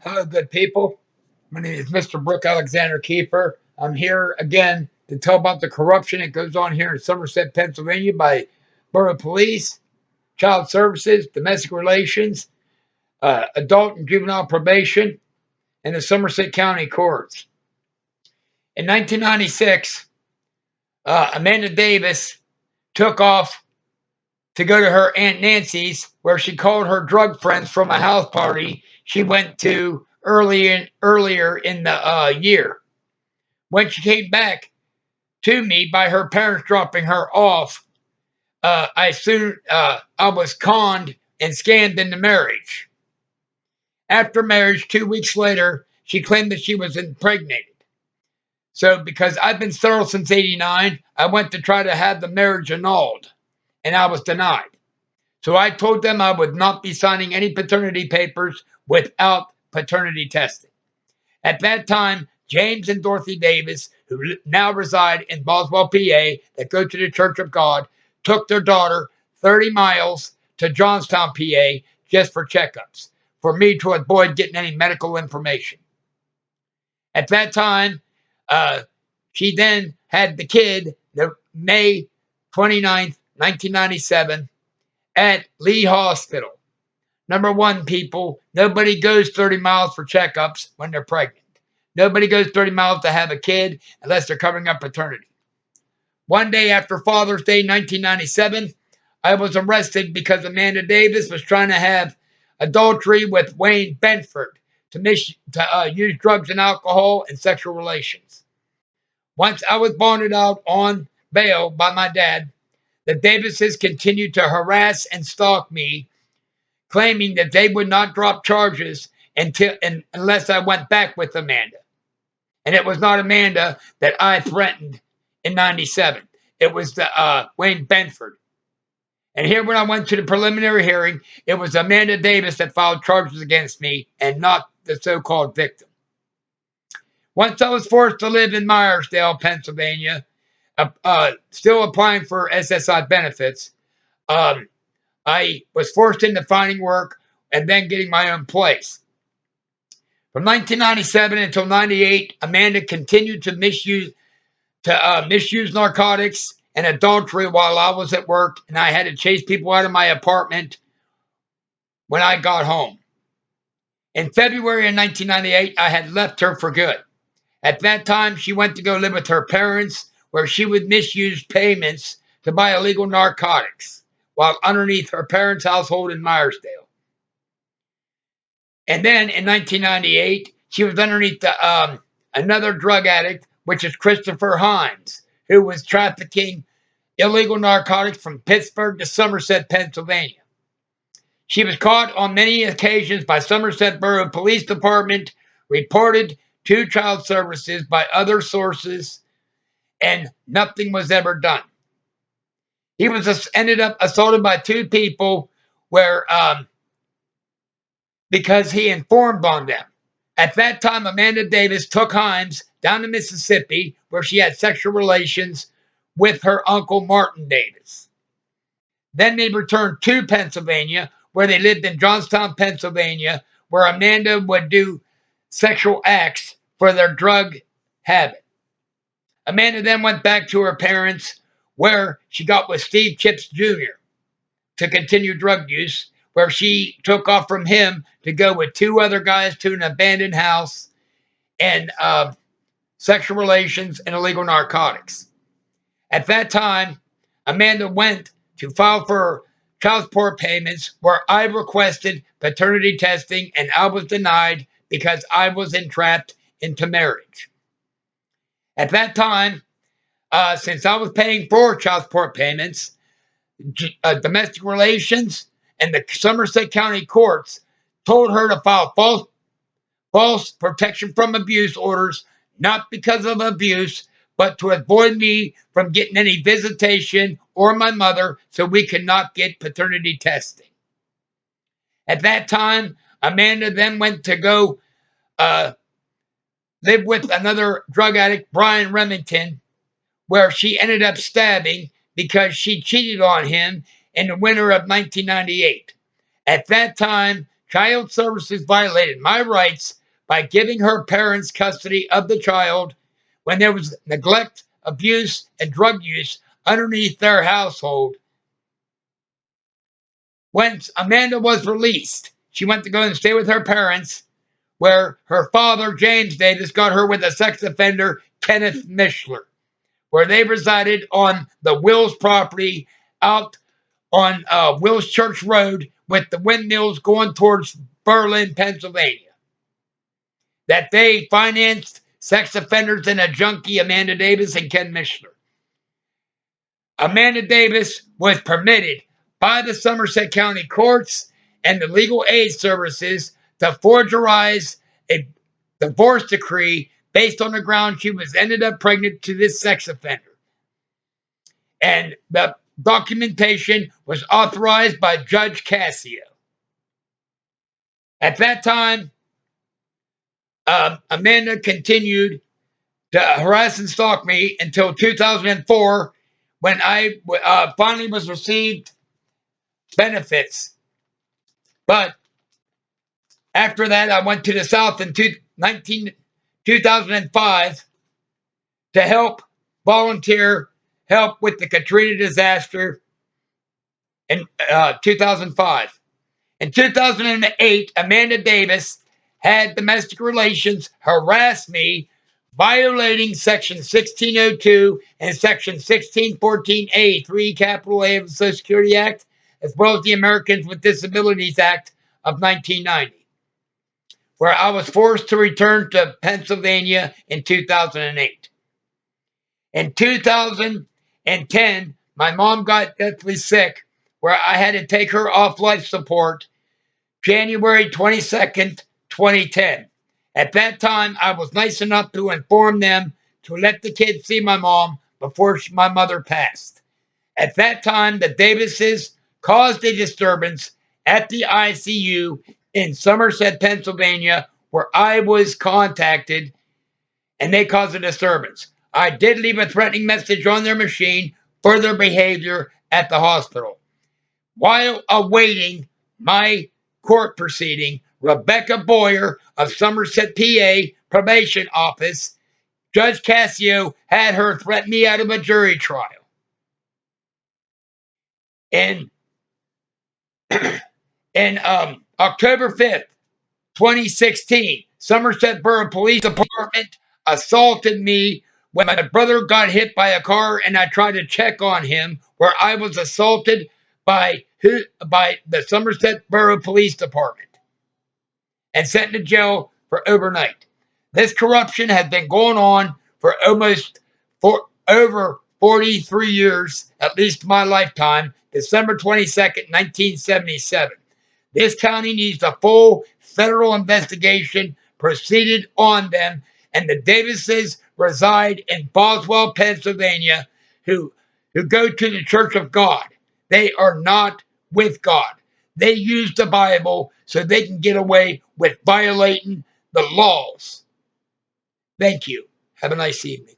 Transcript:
Hello, good people. My name is Mr. Brooke Alexander Kiefer. I'm here again to tell about the corruption that goes on here in Somerset, Pennsylvania by Borough Police, Child Services, Domestic Relations, Adult and Juvenile Probation, and the Somerset County Courts. In 1996, Amanda Davis took off to go to her Aunt Nancy's, where she called her drug friends from a house party she went to earlier in the year. When she came back to me by her parents dropping her off, I was conned and scammed into marriage. After marriage, 2 weeks later, she claimed that she was impregnated. So, because I've been sterile since '89, I went to try to have the marriage annulled, and I was denied. So I told them I would not be signing any paternity papers without paternity testing. At that time, James and Dorothy Davis, who now reside in Boswell, PA, that go to the Church of God, took their daughter 30 miles to Johnstown, PA, just for checkups, for me to avoid getting any medical information. At that time, she then had the kid, May 29th, 1997, at Lee Hospital. Number one, people, nobody goes 30 miles for checkups when they're pregnant. Nobody goes 30 miles to have a kid unless they're covering up paternity. One day after Father's Day 1997, I was arrested because Amanda Davis was trying to have adultery with Wayne Benford to use drugs and alcohol and sexual relations. Once I was bonded out on bail by my dad, the Davises continued to harass and stalk me, claiming that they would not drop charges unless I went back with Amanda. And it was not Amanda that I threatened in '97. It was the Wayne Benford. And here, when I went to the preliminary hearing, it was Amanda Davis that filed charges against me and not the so-called victim. Once I was forced to live in Myersdale, Pennsylvania, still applying for SSI benefits, I was forced into finding work and then getting my own place. From 1997 until '98, Amanda continued to misuse narcotics and adultery while I was at work, and I had to chase people out of my apartment when I got home. In February of 1998, I had left her for good. At that time, she went to go live with her parents, where she would misuse payments to buy illegal narcotics while underneath her parents' household in Myersdale. And then in 1998, she was underneath another drug addict, which is Christopher Hines, who was trafficking illegal narcotics from Pittsburgh to Somerset, Pennsylvania. She was caught on many occasions by Somerset Borough Police Department, reported to Child Services by other sources, and nothing was ever done. He ended up assaulted by two people because he informed on them. At that time, Amanda Davis took Himes down to Mississippi, where she had sexual relations with her uncle Martin Davis. Then they returned to Pennsylvania, where they lived in Johnstown, Pennsylvania, where Amanda would do sexual acts for their drug habit. Amanda then went back to her parents, where she got with Steve Chips Jr. to continue drug use, where she took off from him to go with two other guys to an abandoned house and sexual relations and illegal narcotics. At that time, Amanda went to file for child support payments, where I requested paternity testing and I was denied because I was entrapped into marriage. At that time, since I was paying for child support payments, domestic relations and the Somerset County courts told her to file false protection from abuse orders, not because of abuse, but to avoid me from getting any visitation or my mother, so we could not get paternity testing. At that time, Amanda then went to go live with another drug addict, Brian Remington, where she ended up stabbing because she cheated on him in the winter of 1998. At that time, Child Services violated my rights by giving her parents custody of the child when there was neglect, abuse, and drug use underneath their household. Once Amanda was released, she went to go and stay with her parents, where her father, James Davis, got her with a sex offender, Kenneth Mishler, where they resided on the Wills property out on Wills Church Road with the windmills going towards Berlin, Pennsylvania. That they financed sex offenders and a junkie, Amanda Davis and Ken Mishler. Amanda Davis was permitted by the Somerset County courts and the legal aid services to forgerize a divorce decree based on the ground she was ended up pregnant to this sex offender. And the documentation was authorized by Judge Cassio. At that time, Amanda continued to harass and stalk me until 2004, when I finally was received benefits. But after that, I went to the South in 2005 to help volunteer help with the Katrina disaster in 2005. In 2008, Amanda Davis had domestic relations, harassed me, violating Section 1602 and Section 1614A, 3 capital A of the Social Security Act, as well as the Americans with Disabilities Act of 1990, where I was forced to return to Pennsylvania in 2008. In 2010, my mom got deathly sick, where I had to take her off life support January 22nd, 2010. At that time, I was nice enough to inform them to let the kids see my mom before my mother passed. At that time, the Davises caused a disturbance at the ICU in Somerset, Pennsylvania, where I was contacted, and they caused a disturbance. I did leave a threatening message on their machine for their behavior at the hospital. While awaiting my court proceeding, Rebecca Boyer of Somerset, PA, probation office, Judge Cassio had her threaten me out of a jury trial. In October 5th, 2016, Somerset Borough Police Department assaulted me when my brother got hit by a car, and I tried to check on him, where I was assaulted by the Somerset Borough Police Department and sent to jail for overnight. This corruption has been going on for over 43 years, at least my lifetime, December 22nd, 1977. This county needs a full federal investigation proceeded on them, and the Davises reside in Boswell, Pennsylvania, who go to the Church of God. They are not with God. They use the Bible so they can get away with violating the laws. Thank you. Have a nice evening.